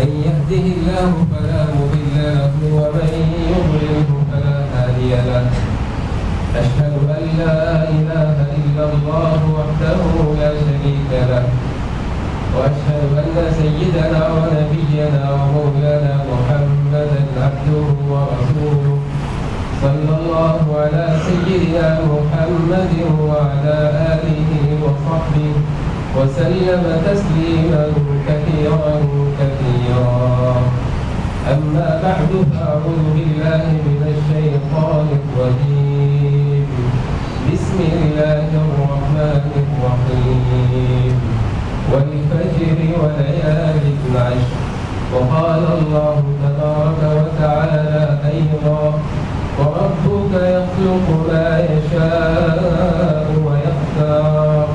من يهده الله فلا مضل له ومن يضلله فلا هادي له. أشهد أن لا إله إلا الله وحده لا شريك له، وأشهد أن سيدنا ونبينا ومولانا محمدا عبده ورسوله. صلى الله على سيدنا محمد وعلى آله وصحبه وسلم تسليما كثيرا كثيرا. أما بعد فأعوذ بالله من الشيطان الرجيم. بسم الله الرحمن الرحيم. والفجر وليال عشر. وقال الله تبارك وتعالى أيضا: وربك يخلق ما يشاء ويختار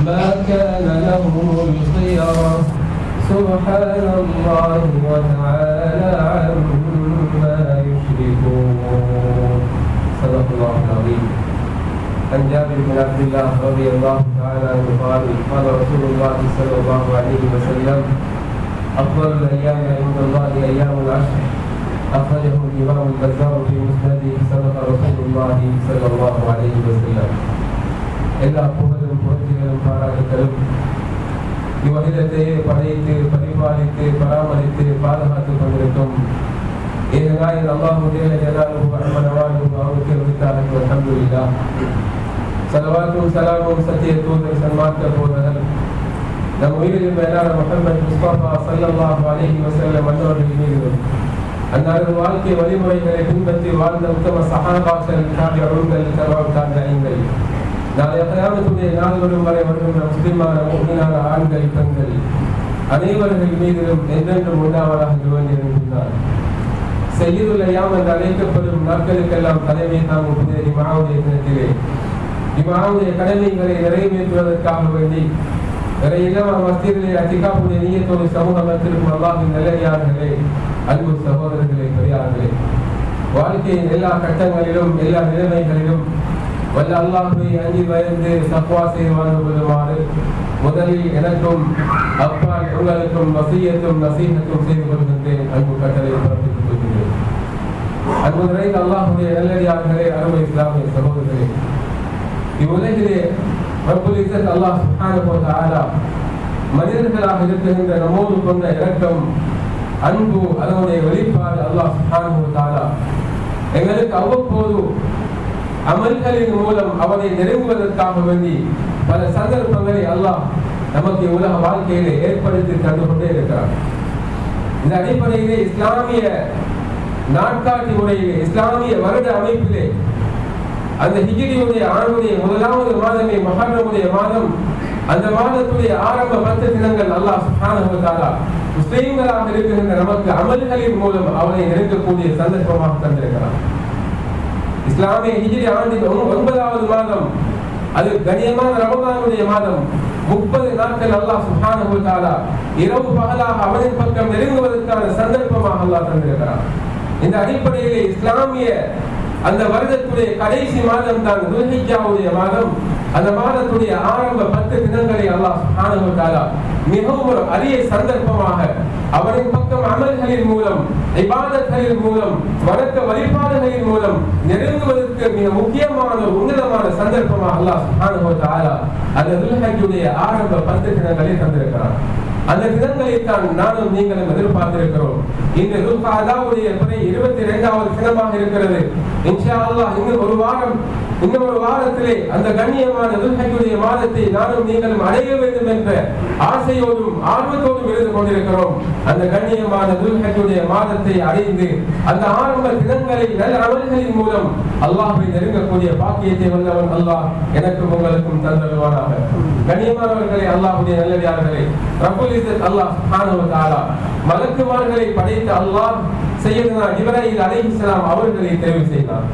ما كان لهم الخيرة سبحان الله وتعالى عما يشركون. صدق الله العظيم. عن جابر بن عبد الله رضي الله تعالى عنه قال: قال رسول الله صلى الله عليه وسلم: أفضل الأيام عند الله أيام العشر. أخرجه الإمام البزار في مسنده. صدق رسول الله صلى الله عليه وسلم. எல்லா புகழும் புகழ்ச்சிகளும் பாராட்டுகளும் இவ்வுலகத்தையே படைத்து பரிபாலித்து பராமரித்து பாதுகாத்துக் கொண்டிருக்கும் ஏகநாயகன் அல்லாஹ் ஜல்லல்லாஹு அவருக்கு உரித்தார்கள். அல்ஹம்துலில்லாஹ். ஸலவாத்தும் ஸலாமும் சத்திய தூதர் சன்மார்க்க போதகர் நம் உயிரில் மேலான முஹம்மது முஸ்தபா ஸல்லல்லாஹு அலைஹி வஸல்லம் அன்னவர்கள் மீது, அன்னாரது வாழ்க்கை வழிமுறைகளை பின்பற்றி வாழ்ந்த உத்தம சஹாபாக்கள், தாபிஊன்கள், தபஅத் தாபிஈன்கள், நாளைய கியாமத்துடைய நாள்களும் வரை வருகின்ற முஸ்லிமான முஃமினான ஆண்கள், பெண்கள் அனைவர்கள் மீதிலும் என்றென்றும் உண்டாவதாக வேண்டியிருக்கின்றார். சய்யிதுல் அய்யாம் என்று அழைக்கப்படும் நாட்களுக்கெல்லாம் தலைமை தாங்கும் புனித ஜும்ஆவுடைய தினத்திலே ஜும்ஆவுடைய கடமைகளை நிறைவேற்றுவதற்காக வேண்டி இறையில்லமா மஸ்ஜிதிலே அத்திகாஃபுடைய நிய்யத்தோடு சமூகம் வைத்திருக்கும் அல்லாஹ்வின் நல்லடியார்களே, அன்பு சகோதரர்களே, பெரியார்களே, வாழ்க்கையின் எல்லா கட்டங்களிலும் எல்லா நிலைமைகளிலும் வல்ல அல்லாஹ்வை அஞ்சி பயந்து தக்வா செய்து வாழ்ந்து கொள்ளுமாறு முதலில் எனக்கும் அப்பால் உங்களுக்கும் வசியத்தும் நசீஹத்தும் செய்து கொள்கின்றேன். அன்பு கட்டளை பிறப்பித்துக் கொள்கின்றேன். அன்பு நிறைந்த அல்லாஹ்வுடைய நல்லடியார்களே, அருமை இஸ்லாமிய சகோதரர்களே, இவ்வுலகிலே ரப்புல் இஸ்ஸத் அல்லாஹ் சுப்ஹானஹு வ தஆலா மனிதர்களாக இருக்கின்ற நம்மோடு கொண்ட இரக்கம், அன்பு, அதனுடைய வெளிப்பாடு அல்லாஹ் சுப்ஹானஹு வ தஆலா எங்களுக்கு அவ்வப்போது அமல்களின் மூலம் அவனை நெருங்குவதற்காக வேண்டி பல சந்தர்ப்பங்களை அல்லாஹ் நமக்கு உலக வாழ்க்கையிலே ஏற்படுத்தி தந்து கொண்டே இருக்கிறார். இந்த அடிப்படையிலே இஸ்லாமிய நாட்காட்டி முறையிலே, இஸ்லாமிய வருட அமைப்பிலே, அந்த ஹிஜ்ரியுடைய ஆண்டுடைய முதலாவது மாதமே முஹர்ரமுடைய மாதம், அந்த மாதத்துடைய ஆரம்ப 10 தினங்கள் அல்லாஹ் சுப்ஹானஹு வ தஆலா முஸ்லிம்களாக இருக்கின்ற நமக்கு அமல்களின் மூலம் அவனை நெருங்கக்கூடிய சந்தர்ப்பமாக தந்திருக்கிறார். இஸ்லாமிய ஹிஜ்ரி ஆண்டின் 9வது மாதம், அது கண்ணியமான ரமதானுடைய மாதம். 30 நாட்கள் அல்லாஹ் சுப்ஹானஹு வ தஆலா இரவு பகலாக அவனின் பக்கம் நெருங்குவதற்கான சந்தர்ப்பமாக அல்லாஹ் தந்திருக்கிறார். இந்த அடிப்படையிலே இஸ்லாமிய அந்த வருடத்துடைய கடைசி மாதம் தான் துல்ஹிஜ்ஜாவுடைய மாதம். அந்த மாதத்துடைய ஆரம்ப 10 தினங்களை அல்லாஹ் சுப்ஹானஹு வ தஆலா மிகவும் ஒரு அரிய சந்தர்ப்பமாக அவரின் பக்கம் அமல்களின் மூலம், இபாதத்களின் மூலம், வணக்க வழிபாடுகளின் மூலம் நெருங்குவதற்கு மிக முக்கியமான ஒரு உன்னதமான சந்தர்ப்பமாக அல்லாஹ் சுப்ஹானஹு வ தஆலா அந்த துல்ஹிஜ்ஜுடைய ஆரம்ப 10 தினங்களை தந்திருக்கிறார். அந்த தினங்களை தான் நானும் நீங்களும் எதிர்பார்த்திருக்கிறோம். இந்த துல்காதாவுடைய பிறை 22வது தினமாக இருக்கிறது. இன்ஷா அல்லாஹ் இன்னும் ஒரு வாரத்திலே அந்த கண்ணியமான துல்ஹிஜ்ஜுடைய மாதத்தை நானும் நீங்களும் அடைய வேண்டும் என்ற ஆசையோடும் ஆர்வத்தோடும் இருந்து கொண்டிருக்கிறோம். அந்த கண்ணியமான துல்ஹிஜ்ஜுடைய மாதத்தை அடைந்து அந்த ஆரம்ப தினங்களை நல்ல அமல்களின் மூலம் அல்லாஹ்வை நெருங்கக்கூடிய பாக்கியத்தை வல்லவன் அல்லாஹ் எனக்கும் உங்களுக்கும் தந்தருவானாக. கண்ணியமானவர்களே, அல்லாஹ்வுடைய நல்லடியார்களே, ரப்புல் இஸ்ஸத் அல்லாஹ் சுப்ஹானஹு வ தஆலா மலக்குமார்களை படைத்த அல்லாஹ் சையதுனா ஜிப்ரீல் அலைஹிஸ்ஸலாம் அவர்களை தேர்வு செய்தார்.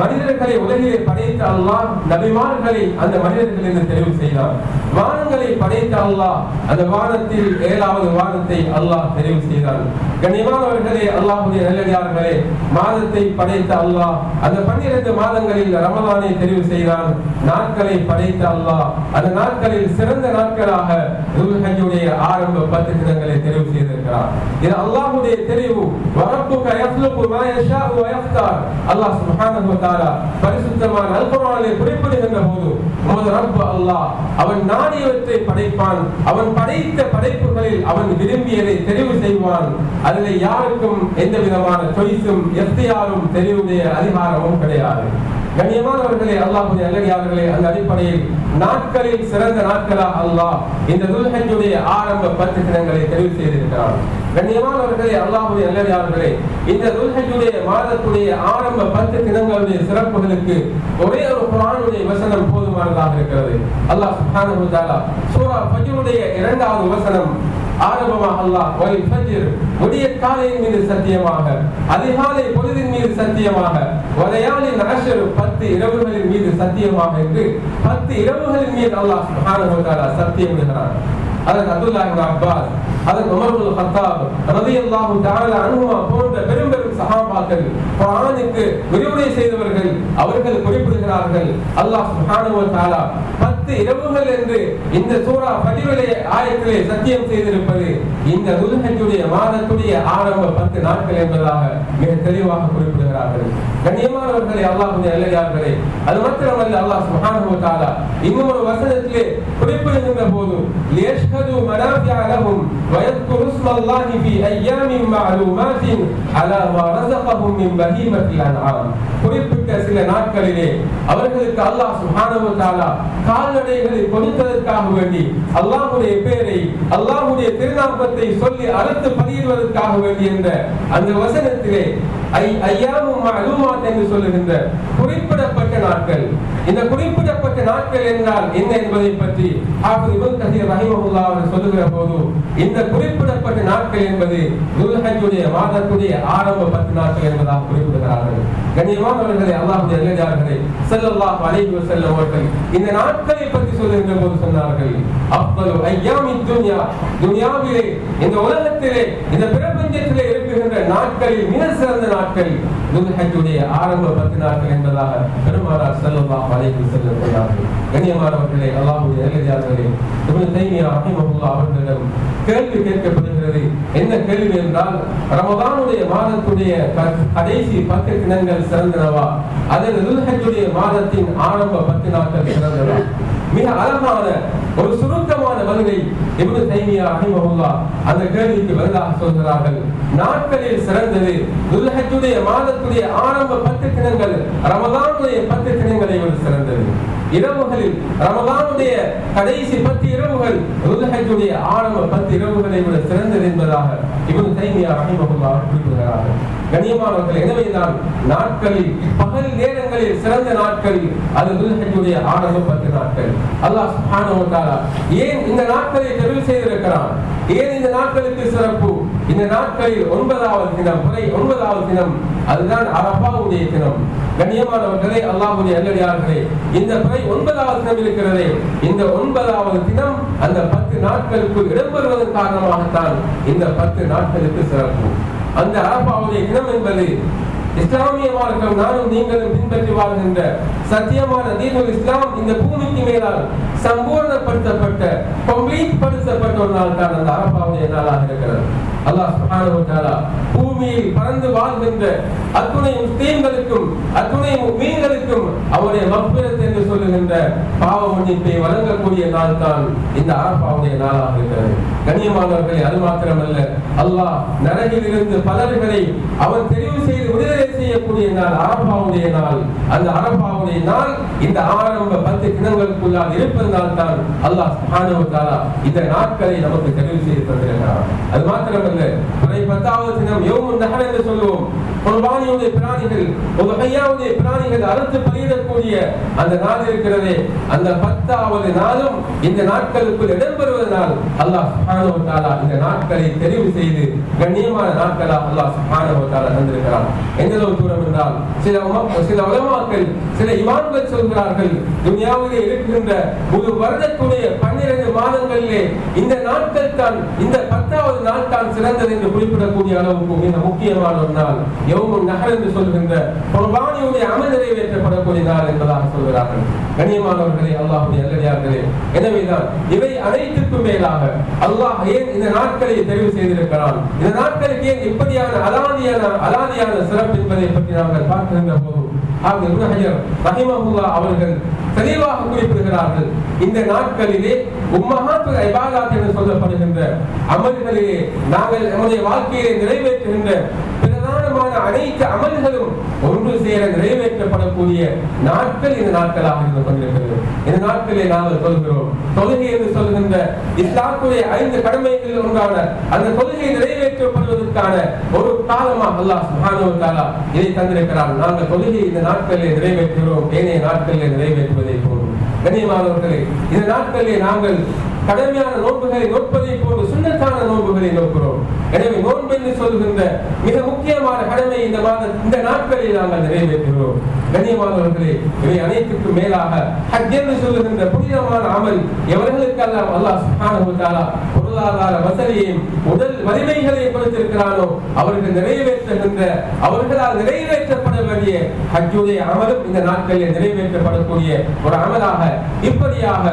மனிதர்களை உலகிலே படைத்த அல்லாஹ் நபிமார்களை அந்த மனிதர்களிலிருந்து தெரிவு செய்தார். வானங்களை படைத்த அல்லாஹ் அந்த வானத்தில் 7வது வானத்தை அல்லாஹ் தெரிவு செய்தார். கண்ணியமானவர்களே, அல்லாஹ்வுடைய நல்லடியார்களே, மாதத்தை படைத்த அல்லாஹ் அந்த 12 மாதங்களில் ரமலானை தெரிவு செய்தான். நாட்களை படைத்த அல்லாஹ் அந்த நாட்களில் சிறந்த நாட்களாக துல்ஹஜ்ஜுடைய ஆரம்ப 10 தினங்களை தெரிவு செய்திருக்கிறார். இது அல்லாஹ்வுடைய தெரிவு. வரப்புக யஃலுகு மா யஷாஉ வ யஃப்தார். அல்லாஹ் சுப்ஹானஹு வ தஆலா பரிசுத்தமான அல் குர்ஆனிலே குறிப்பிடுகின்ற போது நமது ரப் அல்லாஹ் அவன் நாடியவற்றை படைப்பான். அவன் படைத்த படைப்புகளில் அவன் விரும்பியதை தெரிவு செய்வான். அதில் யாருக்கும் எந்த விதமான சாய்ஸும் எஃப்தியாரும் தெரிவுடைய அதிகாரமும் கிடையாது. கண்ணியமானவர்களே, அல்லாஹ்வுடைய நல்லடியார்களே, அந்த அடிப்படையில் நாட்களில் சிறந்த நாட்களாக அல்லாஹ் இந்த துல்ஹஜ்ஜுடைய ஆரம்ப 10 தினங்களை தெரிவு செய்திருக்கிறார். கண்ணியமானவர்களே, அல்லாஹ்வுடைய நல்லடியார்களே, இந்த துல்ஹஜ்ஜுடைய மாதத்துடைய ஆரம்ப 10 தினங்களுடைய சிறப்புகளுக்கு ஒரே ஒரு குர்ஆனுடைய வசனம் போதுமானதாக இருக்கிறது. அல்லாஹ் சுப்ஹானஹு வ தஆலா சூரா ஃபஜ்ருடைய 2வது வசனம் ஆரம்பமாக அல்லாஹ் வல் ஃபஜ்ர் விடிய காலையின் மீது சத்தியமாக, அதிகாலை பொழுதின் மீது சத்தியமாக, வலையாலின் அஷ்ர் 10 இரவுகளின் மீது சத்தியமாக என்று 10 இரவுகளின் மீது அல்லாஹ் சுப்ஹானஹு வ தஆலா சத்தியம் செய்கிறார். அதன் அப்துல்லாஹ் இப்னு அப்பாஸ், அதன் உமர் இப்னு கத்தாப் ரலியல்லாஹு தஆலா அன்ஹுமா போன்ற பெரும் சஹாபாக்கள், குர்ஆனுக்கு விரிவுரை செய்தவர்கள், அவர்கள் குறிப்பிடுகிறார்கள், அல்லாஹ் சுப்ஹானஹு வ தஆலா 10 இரவுகள் என்று இந்த சூரா ஃபஜ்ருடைய ஆயத்திலே சத்தியம் செய்திருப்பது இந்த துல்ஹஜ்ஜுடைய மாதத்துடைய ஆரம்ப 10 நாட்கள் என்பதாக மிக தெளிவாக குறிப்பிடுகிறார்கள். கண்ணியமானவர்களே, அல்லாஹ்வுடைய நல்லடியார்களே, அது மாத்திரமல்ல, அல்லாஹ் சுப்ஹானஹு வ தஆலா இன்னும் ஒரு வசனத்திலே குறிப்பிடுகின்ற போது லியஷ்ஹது மனாஃபிஅ லஹும் வ யذ்குரு இஸ்மல்லாஹி ஃபீ அய்யாமின் மஅலூமாத்தின் அலா மா ரஸகஹும் மின் பஹீமத்தில் அன்ஆம். குறிப்பிட்ட சில நாட்களிலே அவர்களுக்கு அல்லாஹ் சுப்ஹானஹு வ தஆலா கால்நடைகளை கொடுத்ததற்காக வேண்டி அல்லாஹ்வுடைய பெயரை, அல்லாஹ்வுடைய திருநாமத்தை சொல்லி அறுத்து பலியிடுவதற்காக வேண்டி என்ற அந்த வசனத்திலே அய்யாமும் மஅலூமாத் என்று சொல்லுகின்ற குறிப்பிடப்பட்ட நாட்கள். இந்த குறிப்பிடப்பட்ட நாட்கள் என்றால் என்ன என்பதை பற்றி ஹாஃபிஸ் இப்னு கஸீர் ரஹிமஹுல்லாஹ் அவர்கள் சொல்லுகிற போது இந்த குறிப்பிடப்பட்ட நாட்கள் என்பது துல்ஹஜ்ஜுடைய மாதத்துடைய ஆரம்ப 10 நாட்கள் என்பதாக குறிப்பிடுகிறார்கள். கண்ணியமானவர்களே, அல்லாஹ்வுடைய நல்லடியார்களே, ஸல்லல்லாஹு அலைஹி வஸல்லம் அவர்கள் இந்த நாட்களை பற்றி சொல்லுகின்ற போது சொன்னார்கள், அஃதலு அய்யாமித் துன்யா, துன்யாவிலே இந்த உலகத்திலே இந்த பிரபஞ்சத்திலே இருக்குகின்ற நாட்களில் மிக சிறந்த நாட்கள் துல்ஹஜ்ஜுடைய ஆரம்ப 10 நாட்கள் என்பதாக பெருமானார் ஸல்லல்லாஹு அலைஹி வஸல்லம் சொன்னார்கள். கண்ணியமானவர்களே, அல்லாஹ்வுடைய நல்லடியார்களே, இப்னு தைமியா ரஹிமஹுல்லாஹ் அவர்களிடம் கேள்வி கேட்கப்படுகிறது. என்ன கேள்வி என்றால், ரமதானுடைய மாதத்துடைய கடைசி 10 தினங்கள் சிறந்தனவா அல்லது துல்ஹஜ்ஜுடைய மாதத்தின் ஆரம்ப 10 நாட்கள் சிறந்தனவா? மிக அழகான ஒரு சுருக்கமான பதிலை இப்னு தைமியா ரஹிமஹுல்லாஹ் அந்த கேள்விக்கு பதிலாக சொல்கிறார்கள். நாட்களில் சிறந்தது துல்ஹஜ்ஜுடைய மாதத்துடைய ஆரம்ப 10 தினங்கள் ரமதானுடைய 10 தினங்களை விட சிறந்தது. இரவுகளில் ரமதானுடைய கடைசி 10 இரவுகள் துல்ஹஜ்ஜுடைய ஆரம்ப 10 இரவுகளை விட சிறந்தது என்பதாக இப்னு தைமியா ரஹிமஹுல்லாஹ் குறிப்பிடுகிறார்கள். கண்ணியமானவர்கள், எனவேதான் நாட்களில் பகல் நேரங்களில் சிறந்த நாட்கள் அது துல்ஹஜ்ஜுடைய ஆரம்ப 10 நாட்கள். அல்லாஹ் சுப்ஹானஹு வ தஆலா ஏன் இந்த நாட்களை தெரிவு செய்திருக்கிறான்? ஏன் இந்த நாட்களுக்கு சிறப்பு? இந்த நாட்களில் 9வது தினம், 9வது தினம் அதுதான் அரஃபாவுடைய தினம். கண்ணியமானவர்களே, அல்லாஹ்வுடைய நல்லடியார்களே, இந்த 9வது தினம் இருக்கிறதே, இந்த 9வது தினம் அந்த 10 நாட்களுக்குள் இடம்பெறுவதன் காரணமாகத்தான் இந்த 10 நாட்களுக்கு சிறப்பு. அந்த அரஃபாவுடைய தினம் என்பது இஸ்லாமிய மார்க்கம் நானும் நீங்களும் பின்பற்றி வாழ்கின்ற சத்தியமான தீனுல் இஸ்லாம் இந்த பூமிக்கு மேலால் சம்பூர்ணப்படுத்தப்பட்ட படுத்தப்பட்ட ஒரு நாள் தான் அந்த அரஃபாவுடைய நாளாக இருக்கிறது. அல்லாஹ் சுப்ஹானஹு வ தஆலா பூமியில் பறந்து வாழ்கின்ற அத்துணை முஸ்லிம்களுக்கும் அத்துணை முஃமின்களுக்கும் அவருடைய மக்ஃபிரத் என்று சொல்லுகின்ற பாவ மன்னிப்பை வழங்கக்கூடிய நாள் தான் இந்த அரஃபாவுடைய நாளாக இருக்கிறது. கண்ணியமானவர்களே, அது மாத்திரமல்ல, அல்லாஹ் நரகிலிருந்து பலர்களை அவன் தெரிவு செய்து விடுதலை செய்யக்கூடிய நாள் அரஃபாவுடைய நாள். அந்த அரஃபாவுடைய நாள் இந்த ஆரம்ப 10 தினங்களுக்குள்ளால் இருப்பதனால் தான் அல்லாஹ் சுப்ஹானஹு வ தஆலா இந்த நாட்களை நமக்கு தெரிவு செய்து தந்திருக்கிறார். அது மாத்திரமல்ல, 10வது தினம் யௌமுன் நஹர் என்று சொல்லுவோம். குர்பானியுடைய பிராணிகள் உதஹியாவுடைய பிராணிகள் அறுத்து பலியிடக்கூடிய அந்த நாள் இருக்கிறதே, அந்த 10வது நாளும் இந்த நாட்களுக்குள் இடம்பெறுவதனால் அல்லாஹ் சுப்ஹானஹு வ தஆலா இந்த நாட்களை தெரிவு செய்து கண்ணியமான நாட்களாக அல்லாஹ் சுப்ஹானஹு வ தஆலா தந்திருக்கிறார். எந்த அளவு தூரம் என்றால் சில உலமாக்கள் சில இமாம்கள் சொல்கிறார்கள், துனியாவிலே இருக்கின்ற ஒரு வருடத்துடைய 12 மாதங்களிலே இந்த நாட்கள் தான், இந்த 10வது நாள் தான் சிறந்தது என்று குறிப்பிடக்கூடிய அளவுக்கு மிக முக்கியமான ஒரு நாள் யௌமுன் நஹர் என்று சொல்கின்ற குர்பானியுடைய அமல் நிறைவேற்றப்படக்கூடிய நாள் என்பதாக சொல்கிறார்கள். கண்ணியமானவர்களே, அல்லாஹ்வுடைய நல்லடியார்களே, எனவேதான் இவை அனைத்துக்கும் மேலாக அல்லாஹ் ஏன் இந்த நாட்களை தெரிவு செய்திருக்கிறான், இந்த நாட்களுக்கு ஏன் இப்படியான அலாதியான சிறப்பு என்பதை பற்றி நாங்கள் பார்க்கின்ற போது இப்னு ஹஜர் ரஹிமஹுல்லாஹ் அவர்கள் தெளிவாக குறிப்பிடுகிறார்கள். இந்த நாட்களிலே உம்மஹாத்துல் இபாதத் என்று சொல்லப்படுகின்ற அமல்களிலே நாங்கள் நம்முடைய வாழ்க்கையை நிறைவேற்றுகின்ற பிரதானமான அனைத்து அமல்களும் ஒன்று சேர நிறைவேற்றப்படக்கூடிய நாட்கள் இந்த நாட்களாக இருந்து கொண்டிருக்கிறது. இந்த நாட்களிலே நாங்கள் சொல்கிறோம், தொழுகை என்று சொல்கின்ற இஸ்லாத்துடைய 5 கடமைகளில் ஒன்றான அந்த தொழுகை நிறைவேற்றப்படுவதற்கான ஒரு காலமாக அல்லாஹ் சுப்ஹானஹு வ தஆலா இதை தந்திருக்கிறார். நாங்கள் தொழுகை இந்த நாட்களிலே நிறைவேற்றுகிறோம், ஏனைய நாட்களிலே நிறைவேற்றுவதை போலும். கண்ணியமானவர்களே, இந்த நாட்களிலே நாங்கள் கடமையான நோன்புகளை நோற்பதை போன்று சுன்னத்தான நோன்புகளை நோக்கிறோம். எனவே நோன்பு என்று சொல்கின்ற மிக முக்கியமான கடமை இந்த நாட்களில் நாங்கள் நிறைவேற்றுகிறோம். கண்ணியமானவர்களே, இவை அனைத்துக்கும் மேலாக ஹஜ் என்று சொல்லுகின்ற புனிதமான அமல் எவர்களுக்கெல்லாம் அல்லாஹ் சுப்ஹானஹு வ தஆலா பொருளாதார வசதியையும் உடல் வலிமைகளையும் கொடுத்திருக்கிறானோ அவர்கள் நிறைவேற்றுகின்ற, அவர்களால் நிறைவேற்றப்பட வேண்டிய ஹஜ்ஜுடைய அமலும் இந்த நாட்களில் நிறைவேற்றப்படக்கூடிய ஒரு அமலாக இப்படியாக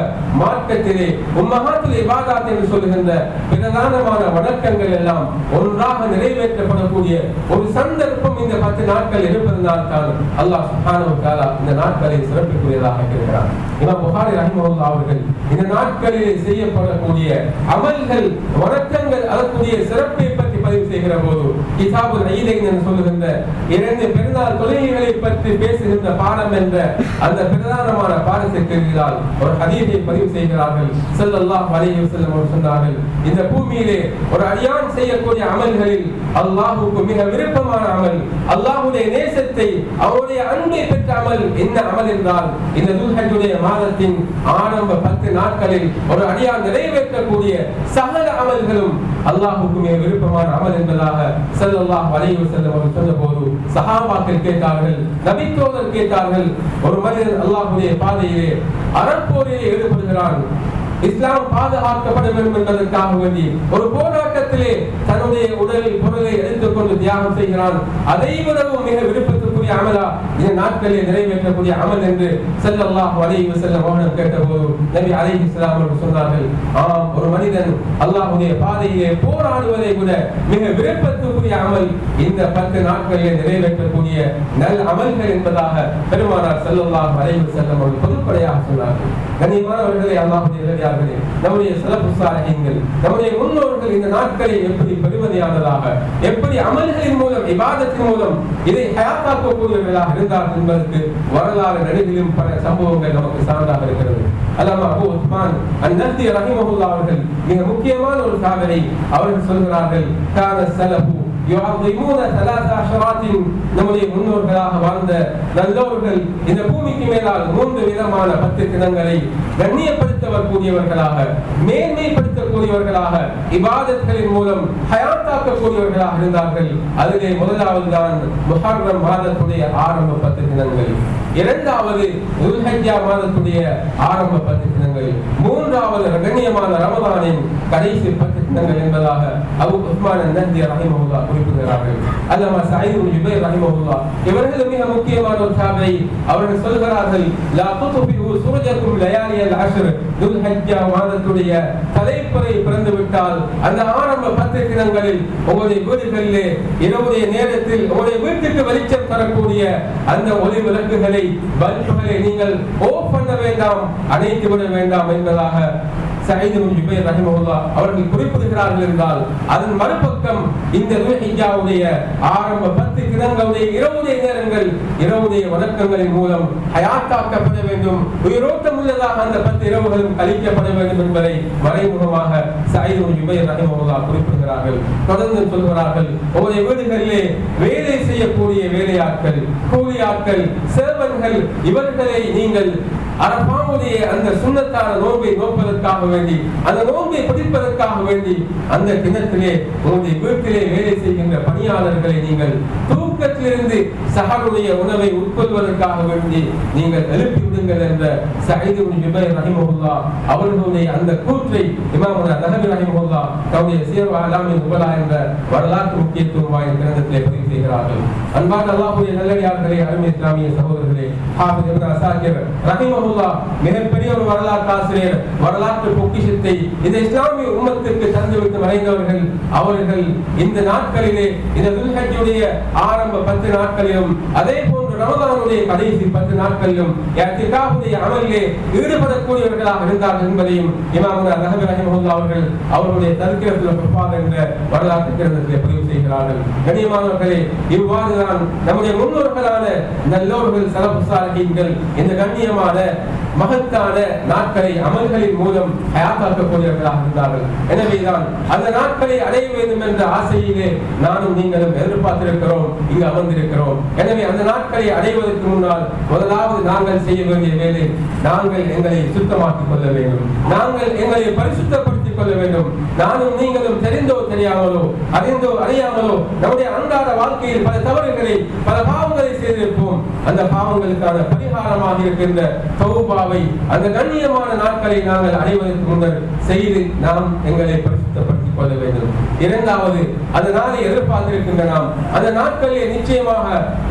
மார்க்கத்திலே உம்மஹாத்துல் இபாதத் என்று சொல்லுகின்ற பிரதானமான வணக்கங்கள் எல்லாம் ஒன்றாக நிறைவேற்றப்படக்கூடிய ஒரு சந்தர்ப்பம் இந்த 10 நாட்கள் இருப்பதனால் தான் அல்லாஹ் சுப்ஹானஹு வ தஆலா இந்த நாட்களை சிறப்புக்குரியதாக இருக்கிறார். இமாம் புகாரி ரஹிமஹுல்லாஹ் அவர்கள் இந்த நாட்களிலே செய்யப்படக்கூடிய அமல்கள் வணக்கங்கள் அதற்குரிய சிறப்பை பற்றி பதிவு செய்கிற போது கிதாபுல் ஈதைன் என்று சொல்லுகின்ற 2 பெருநாள் தொழுகைகளை பற்றி பேசுகின்ற பாடம் என்ற அந்த பிரதானமான பாடத்திற்கு கீழால் ஒரு ஹதீஸை பதிவு செய்கிறார்கள். ஸல்லல்லாஹு அலைஹி வஸல்லம் அவர்கள் சொன்னார்கள், இந்த பூமியிலே ஒரு அடியான் செய்யக்கூடிய அமல்களில் அல்லாஹ்வுக்கு மிக விருப்பமான அமல், அல்லாஹ்வுடைய நேசத்தை அவருடைய அன்பை பெற்ற அமல் என்ன அமல் என்றால் இந்த துல்ஹஜ்ஜுடைய மாதத்தின் ஆரம்ப 10 நாட்களில் ஒரு அடியான் நிறைவேற்றக்கூடிய சகல அமல்களும் அல்லாஹ்வுக்கு மிக விருப்பமான அமல் என்பதாக ஸல்லல்லாஹு அலைஹி வஸல்லம் அவர்கள் சொன்னபோது சஹாபாக்கள் கேட்டார்கள், நபித்தோழர் கேட்டார்கள், ஒரு மனிதன் அல்லாஹ்வுடைய பாதையிலே அறப்போரிலே ஈடுபடுகிறான், இஸ்லாம் பாதுகாக்கப்பட வேண்டும் என்பதற்காக வேண்டி ஒரு போராட்டத்திலே தன்னுடைய உடல் பொருளை எடுத்துக் கொண்டு தியாகம் செய்கிறான், அதை விடவும் மிக விருப்பத்துக்குரிய அமலா இந்த நாட்களில் நிறைவேற்றக்கூடிய அமல் என்று ஸல்லல்லாஹு அலைஹி வஸல்லம் அவர்கள் கேட்டபோது நபி அலைஹிஸ்ஸலாம் அவர்கள் சொன்னார்கள், ஆம், ஒரு மனிதன் அல்லாஹ்வுடைய பாதையிலே போராடுவதை விட மிக விருப்பத்துக்குரிய அமல் இந்த 10 நாட்களில் நிறைவேற்றக்கூடிய நல் அமல்கள் என்பதாக பெருமானார் ஸல்லல்லாஹு அலைஹி வஸல்லம் அவர்கள் பொதுப்படையாக சொன்னார்கள். கண்ணியமானவர்களே, அல்லாஹ்வுடைய நல்லடியார்களே, நம்முடைய ஸலஃபு ஸாலிஹீன்கள், நம்முடைய முன்னோர்கள் இந்த நாட்களை எப்படி பெருமதியானதாக, எப்படி அமல்களின் மூலம் இபாதத்தின் மூலம் இதை ஹயாத்தாக்கக்கூடியவர்களாக இருந்தார்கள் என்பதற்கு வரலாறு நெடுகிலும் பல சம்பவங்கள் நமக்கு சான்றாக இருக்கிறது. அல்லாமா அபூ உஸ்மான் அன்-நஹ்தி ரஹிமஹுல்லாஹ் அவர்கள் மிக முக்கியமான ஒரு சாதனை அவர்கள் சொல்கிறார்கள், கான ஸலஃபு யுஅظிமூன 13 நம்முடைய முன்னோர்களாக வாழ்ந்த நல்லோர்கள் இந்த பூமிக்கு மேலால் 3 விதமான 10 தினங்களை கண்ணியப்படுத்தக்கூடியவர்களாக, மேன்மைப்படுத்தக்கூடியவர்களாக, இபாதத்களின் மூலம் ஹயாத்தாக்கக்கூடியவர்களாக இருந்தார்கள். அதிலே முதலாவது தான் முஹர்ரம் மாதத்துடைய ஆரம்ப 10 தினங்கள், இரண்டாவது துல்ஹஜ்ஜா மாதத்துடைய ஆரம்ப 10 தினங்கள், மூன்றாவது கண்ணியமான ரமதானின் கடைசி 10 தினங்கள் என்பதாக அபூ உஸ்மான் அன்-நஹ்தி ரஹிமஹுல்லாஹ் குறிப்பிடுகிறார்கள். அல்லாமா சயீத் இப்னு ஜுபைர் ரஹிமஹுல்லாஹ் இவர்கள் மிக முக்கியமான ஒரு தாபிஈ, அவர்கள் சொல்கிறார்கள், லா துத்பிஹு சுரஜத்தும் லயாலியல் அஷ்ர், துல்ஹஜ்ஜா மாதத்துடைய தலைப்பறை பிறந்து விட்டால் அந்த ஆரம்ப 10 தினங்களில் உங்களுடைய வீடுகளிலே இரவுடைய நேரத்தில் உங்களுடைய வீட்டுக்கு வெளிச்சம் தரக்கூடிய அந்த ஒளி விளக்குகளை, பல்புகளை நீங்கள் ஆஃப் பண்ண வேண்டாம், அணைத்து விட வேண்டாம் என்பதாக சயீத் இப்னு ஜுபைர் ரஹிமஹுல்லாஹ் அவர்கள் குறிப்பிடுகிறார்கள் என்றால் அதன் மறுபக்கம் இந்த துல்ஹிஜ்ஜாவுடைய ஆரம்ப 10 தினங்களுடைய இரவுடைய நேரங்கள், இரவுடைய வணக்கங்களின் மூலம் ஹயாத்தாக்கப்பட வேண்டும், உயிரோட்டம் உள்ளதாக அந்த 10 இரவுகளும் கழிக்கப்பட வேண்டும் என்பதை மறைமுகமாக சயீத் இப்னு ஜுபைர் ரஹிமஹுல்லாஹ் குறிப்பிடுகிறார்கள். தொடர்ந்து சொல்கிறார்கள், உங்களுடைய வீடுகளிலே வேலை செய்யக்கூடிய வேலையாட்கள், கூலியாட்கள், சேவன்கள், இவர்களை நீங்கள் அரபாவுடைய அந்த சுன்னத்தான நோன்பை நோப்பதற்காக வேண்டி, அந்த நோன்பை பிடிப்பதற்காக வேண்டி அந்த தினத்திலே உங்களுடைய வீட்டிலே வேலை செய்கின்ற பணியாளர்களை நீங்கள் தூக்கத்திலிருந்து சஹருடைய உணவை உட்கொள்வதற்காக வேண்டி நீங்கள் எழுப்பி விடுங்கள் என்ற சயீத் இப்னு ஜுபைர் ரஹிமஹுல்லாஹ் அவர்களுடைய அந்த கூற்றை இமாமுனா நஹவி ரஹிமஹுல்லாஹ் தன்னுடைய சீர் அலாமின் நுபலா என்ற வரலாற்று முக்கியத்துவம் வாய்ந்த கிரந்தத்திலே பதிவு செய்கிறார்கள். அன்பான அல்லாஹ்வுடைய நல்லடியார்களே, அருமை இஸ்லாமிய சகோதரர்களே, ஹாஃபிஸ் இப்னு அஸாகிர் ரஹிமஹுல்லாஹ் மிகப்பெரிய ஒரு வரலாற்று ஆசிரியர், வரலாற்று பொக்கிஷத்தை இந்த இஸ்லாமிய உம்மத்துக்கு தந்துவிட்டு மறைந்தவர்கள். அவர்கள் இந்த நாட்களிலே, இந்த துல்ஹஜ்ஜுடைய ஆரம்ப 10 நாட்களிலும் அதே போன்று ரமதானுடைய கடைசி 10 நாட்களிலும் இஅ்திகாஃபுடைய அமலிலே ஈடுபடக்கூடியவர்களாக இருந்தார்கள் என்பதையும் இமாமுனா நஹவி ரஹிமஹுல்லாஹ் அவர்கள் அவருடைய தஸ்கிரத்துல் ஹுஃபாஸ் என்ற வரலாற்று கிரந்தத்திலே பதிவு செய்கிறார்கள். கண்ணியமானவர்களே, இவ்வாறுதான் நம்முடைய முன்னோர்களான நல்லோர்கள், ஸலஃபு ஸாலிஹீன்கள் இந்த கண்ணியமான மகத்தான நாட்களை அமல்களின் மூலம் ஹயாத்தாக்கக்கூடியவர்களாக இருந்தார்கள். எனவேதான் அந்த நாட்களை அடைய வேண்டும் என்ற ஆசையிலே நானும் நீங்களும் எதிர்பார்த்திருக்கிறோம், இங்கு அமர்ந்திருக்கிறோம். எனவே அந்த நாட்களை அடைவதற்கு முன்னால் முதலாவது நாங்கள் செய்ய வேண்டிய வேலை, நாங்கள் எங்களை சுத்தமாக்கிக் கொள்ள வேண்டும், நாங்கள் எங்களை பரிசுத்தப்படுத்திக் கொள்ள வேண்டும். நானும் நீங்களும் தெரிந்தோ தெரியாமலோ, அறிந்தோ அறியாமலோ நம்முடைய அன்றாட வாழ்க்கையில் பல தவறுகளை, பல பாவங்களை செய்திருப்போம். அந்த பாவங்களுக்கான பரிகாரமாக இருக்கின்ற தௌபாவை அந்த கண்ணியமான நாட்களை நாங்கள் அடைவதற்கு முன்னர் செய்து நாம் எங்களை பரிசுத்தப்படுத்திக் கொள்ள வேண்டும். இரண்டாவது, அந்த நாளை எதிர்பார்த்திருக்கின்ற நாம் அந்த நாட்களிலே நிச்சயமாக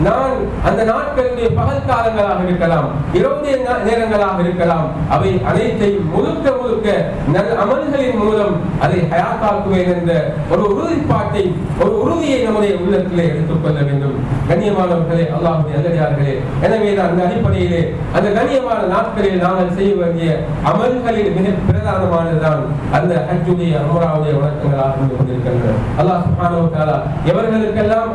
நான் அந்த நாட்களுடைய பகல் காலங்களாக இருக்கலாம், இரவுடைய நேரங்களாக இருக்கலாம், அவை அனைத்தையும் முழுக்க முழுக்க நல் அமல்களின் மூலம் அதை ஹயாத்தாக்குவேன் என்ற ஒரு உறுதிப்பாட்டை, ஒரு உறுதியை நம்முடைய உள்ளத்திலே எடுத்துக் கொள்ள வேண்டும். கண்ணியமானவர்களே, அல்லாஹ்வுடைய நல்லடியார்களே, எனவேதான் அந்த அடிப்படையிலே அந்த கண்ணியமான நாட்களில் நாங்கள் செய்ய வேண்டிய அமல்களில் மிக பிரதானமானதுதான் அந்த ஹஜ்ஜுடைய உம்ராவுடைய வணக்கங்களாக இருந்து கொண்டிருக்கின்றன. அல்லாஹ் சுப்ஹானஹு வ தஆலா எவர்களுக்கெல்லாம்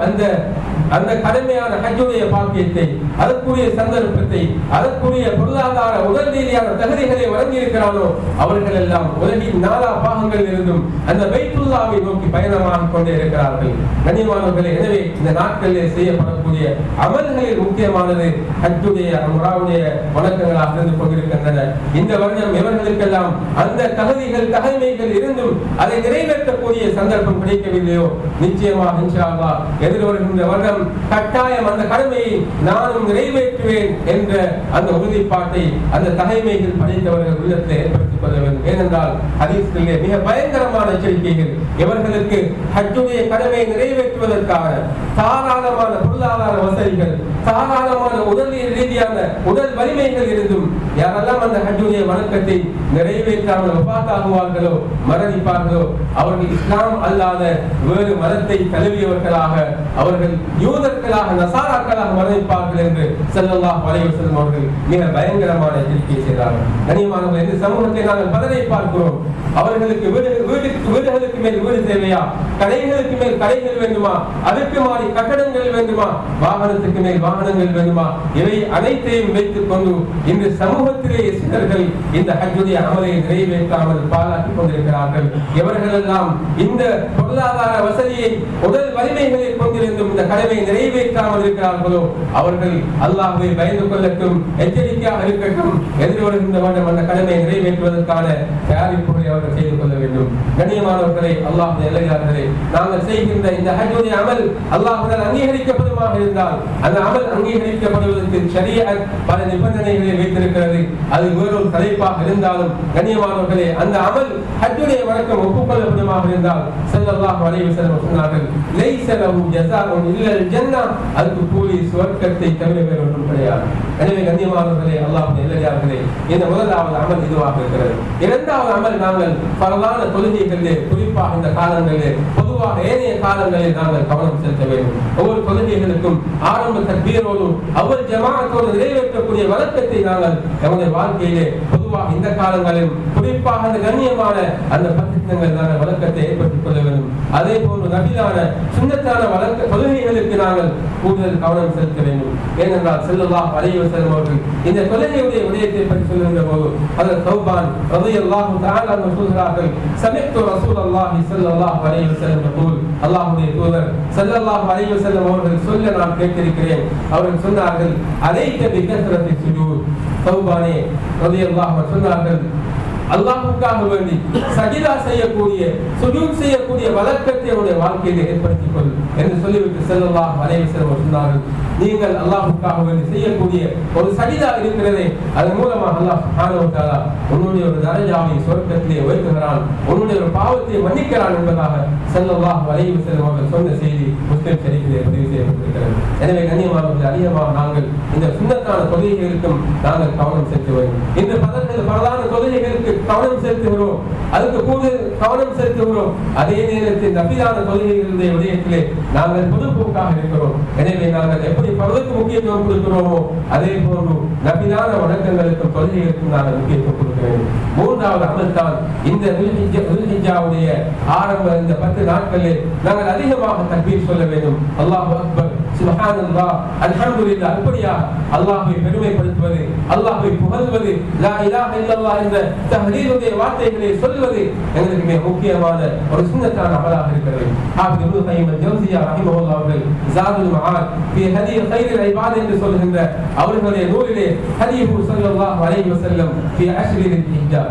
அந்த கடமையான ஹஜ்ஜுடைய பாக்கியத்தை, அதற்குரிய சந்தர்ப்பத்தை, அதற்குரிய பொருளாதார உடல் ரீதியான தகுதிகளை வழங்கி இருக்கிறானோ அவர்கள் எல்லாம் உலகின் நாலா பாகங்களில் இருந்தும் அந்த பைத்துல்லாவை நோக்கி பயணமாக கொண்டே இருக்கிறார்கள். கண்ணியமானவர்களே, எனவே இந்த நாட்களிலே செய்யப்படக்கூடிய அமல்களில் முக்கியமானது ஹஜ்ஜுடைய உம்ராவுடைய வணக்கங்களாக இருந்து கொண்டிருக்கின்றன. இந்த வருடம் எவர்களுக்கெல்லாம் அந்த தகுதிகள், தகைமைகள் இருந்தும் அதை நிறைவேற்றக்கூடிய சந்தர்ப்பம் கிடைக்கவில்லையோ, நிச்சயமாக இன்ஷா அல்லாஹ் எதிர்வருகின்ற வருடம் கட்டாயம் அந்த கடமையை நானும் நிறைவேற்றுவேன் என்ற அந்த உறுதிப்பாட்டை அந்த தகைமைகள் படைத்தவர்கள் உள்ளத்தில் ஏற்படுத்திக் கொள்ள வேண்டும். ஏனென்றால் ஹதீஸ்களிலே மிக பயங்கரமான எச்சரிக்கைகள், எவர்களுக்கு ஹஜ்ஜுடைய கடமையை நிறைவேற்றுவதற்கான தாராளமான பொருளாதார வசதிகள், தாராளமான உடல் ரீதியான உடல் வலிமைகள் இருந்தும் யாரெல்லாம் அந்த ஹஜ்ஜுடைய வணக்கத்தை நிறைவேற்றாமல் வஃபாத்தாகுவார்களோ, மரணிப்பார்களோ, அவர்கள் இஸ்லாம் அல்லாத வேறு மதத்தை தழுவியவர்களாக, அவர்கள் யூதர்களாக, நசாராக்களாக மரணிப்பார்கள் என்று ஸல்லல்லாஹு அலைஹி வஸல்லம் அவர்கள் மிக பயங்கரமான எச்சரிக்கை செய்தார்கள். கண்ணியமானவர்களே, இந்த சமூகத்தை நாங்கள் பலரை பார்க்கிறோம். அவர்களுக்கு வீடுகளுக்கு மேல் வீடு தேவையா, கடைகளுக்கு மேல் கடைகள் வேண்டுமா, அதற்கு மாறி கட்டடங்கள் வேண்டுமா, வாகனத்துக்கு மேல் வாகனங்கள் வேண்டுமா, இவை அனைத்தையும் வைத்துக் கொண்டு இந்த சமூகத்திலே சிலர்கள் இந்த ஹஜ்ஜுடைய அமலை நிறைவேற்றாமல் பாழாக்கிக் கொண்டிருக்கிறார்கள். எவர்களெல்லாம் இந்த பொருளாதார வசதியை, உடல் வலிமைகளை கொண்டிருந்தும் இந்த கடமை நிறைவேற்றாமல் இருக்கிறார்களோ அவர்கள் அல்லாஹ்வை பயந்து கொள்ளட்டும், எச்சரிக்கையாக இருக்கட்டும். எதிர்வருகின்ற வருடம் அந்த கடமை நிறைவேற்றுவதற்கான தயாரிப்புகளை அவர்கள் செய்து கொள்ள வேண்டும். கண்ணியமானவர்களே, அல்லாஹ்வுடைய நல்லடியார்களே, நாங்கள் செய்கின்ற இந்த ஹஜ்ஜுடைய அமல் அல்லாஹ்வால் அங்கீகரிக்கப்படுமாக இருந்தால் அந்த அமல் அங்கீகரிக்கப்படுவதற்கு ஷரீஅத் பல நிபந்தனைகளை வைத்திருக்கிறது. அது வேறொரு தலைப்பாக இருந்தாலும் கண்ணியமானவர்களே, அந்த அமல் ஹஜ்ஜுடைய வணக்கம் ஒப்புக்கொள்ளப்படுமாக இருந்தால் ஸல்லல்லாஹு அலைஹி வஸல்லம் சொன்னார்கள், லைஸ லஹு ஜஸாஉன் இல்லல் ஜன்னah, அதுக்கு கூலி சுவர்க்கத்தை தவிர வேறு ஒன்றும் கிடையாது. எனவே கண்ணியமானவர்களே, அல்லாஹ்வுடைய நல்லடியார்களே, இந்த முதலாவது அமல் இதுவாக இருக்கிறது. இரண்டாவது அமல், நாங்கள் பரவான தொழுகைகளிலே, குறிப்பாக இந்த காலங்களிலே, பொதுவாக ஏனைய காலங்களில் நாங்கள் கவனம் செலுத்த வேண்டும். ஒவ்வொரு தொழுகைகளுக்கும் ஆரம்ப தக்பீரோடு அவ்வல் ஜமாஅத்தோடு நிறைவேற்றக்கூடிய வழக்கத்தை நாங்கள் நம்முடைய வாழ்க்கையிலே பொதுவாக இந்த காலங்களில் குறிப்பாக அந்த கண்ணியமான அந்த 10 தினங்களான வழக்கத்தை ஏற்படுத்திக் கொள்ள வேண்டும். அதே போன்று நபிலான சுன்னத்தான வழக்க தொழுகைகளுக்கு நாங்கள் கூடுதல் கவனம் செலுத்த வேண்டும். ஏனென்றால் ஸல்லல்லாஹு அலைஹி வஸல்லம் அவர்கள் இந்த தொழுகையுடைய விடயத்தை பற்றி சொல்லுகின்ற போது ஹஜ்ரத் தௌபான் ரலியல்லாஹு தஆலா அன்ஹு சொல்கிறார்கள், சமிஅ்து ரசூலல்லாஹி ஸல்லல்லாஹு அலைஹி வஸல்லம் யகூல், அல்லாஹ்வுடைய தூதர் ஸல்லல்லாஹு அலைஹி வஸல்லம் அவர்கள் சொல்ல நான் கேட்டிருக்கிறேன். அவர்கள் சொன்னார்கள், அலைக பிகத்ரத்தி சுஜூத். தௌபானே ரலியல்லாஹு அன்ஹு சொன்னார்கள், அல்லாஹ்வுக்காக வேண்டி சஜிதா செய்யக்கூடிய சுஜூத் செய்யக்கூடிய வழக்கத்தை உடைய வாழ்க்கையிலே ஏற்படுத்திக் கொள் என்று சொல்லிவிட்டு ஸல்லல்லாஹு அலைஹி வஸல்லம் சொன்னார்கள், நீங்கள் அல்லாஹ்வுக்காக வேண்டி செய்யக்கூடிய ஒரு சஜிதா இருக்கிறதே, அதன் மூலமாக அல்லாஹ் சுப்ஹானஹு வ தஆலா உன்னுடைய ஒரு தரஜாவை சொர்க்கத்திலே உயர்த்துகிறான், உன்னுடைய ஒரு பாவத்தை மன்னிக்கிறான் என்பதாக ஸல்லல்லாஹு அலைஹி வஸல்லம் அவர்கள் சொன்ன செய்தி முஸ்லிம் ஷரீஃபிலே பதிவு செய்யப்பட்டிருக்கிறது. எனவே கண்ணியமானவர்களே, அதிகமாக நாங்கள் இந்த சுன்னத்தான தொழுகைகளுக்கும் நாங்கள் கவனம் செலுத்த வேண்டும். இந்த பரதான தொழுகைகளுக்கு கவனம் செலுத்துகிறோம், அதுக்கு கூடுதல் கவனம் செலுத்துகிறோம். அதே நேரத்தில் நபிலான தொழுகைகளுடைய விடயத்திலே நாங்கள் பொதுப்போக்காக இருக்கிறோம். எனவே நாங்கள் எப்படி பரதுக்கு முக்கியத்துவம் கொடுக்கிறோமோ அதே போன்று நபிலான வணக்கங்களுக்கும் தொழுகைகளுக்கும் நாங்கள் முக்கியத்துவம் கொடுக்க வேண்டும். மூன்றாவது அமல் தான் இந்த துல்ஹிஜ்ஜாவுடைய ஆரம்ப இந்த 10 நாட்களில் நாங்கள் அதிகமாக தக்பீர் சொல்ல வேண்டும். அல்லாஹு அக்பர், சுப்ஹானல்லாஹ், அல்ஹம்துலில்லாஹ், இப்படியா அல்லாஹ்வை பெருமைப்படுத்துவது, அல்லாஹ்வை புகழ்வது, லா இலாஹ இல்லல்லாஹ் என்ற தஹ்லீலுடைய வார்த்தைகளை சொல்வது எங்களுக்கு மிக முக்கியமான ஒரு சுன்னத்தான அமலாக இருக்கிறது. ஹாஃபிஸ் இப்னு கைம் அல்-ஜௌஸிய்யா ரஹிமஹுல்லாஹ் அவர்கள் ஸாதுல் மஆத் ஃபீ ஹதீ கைரில் இபாத் என்று சொல்கின்ற அவர்களுடைய நூலிலே ஹதீஹு ஸல்லல்லாஹு அலைஹி வஸல்லம் ஃபீ அஷ்ரில் ஹிஜ்ஜா,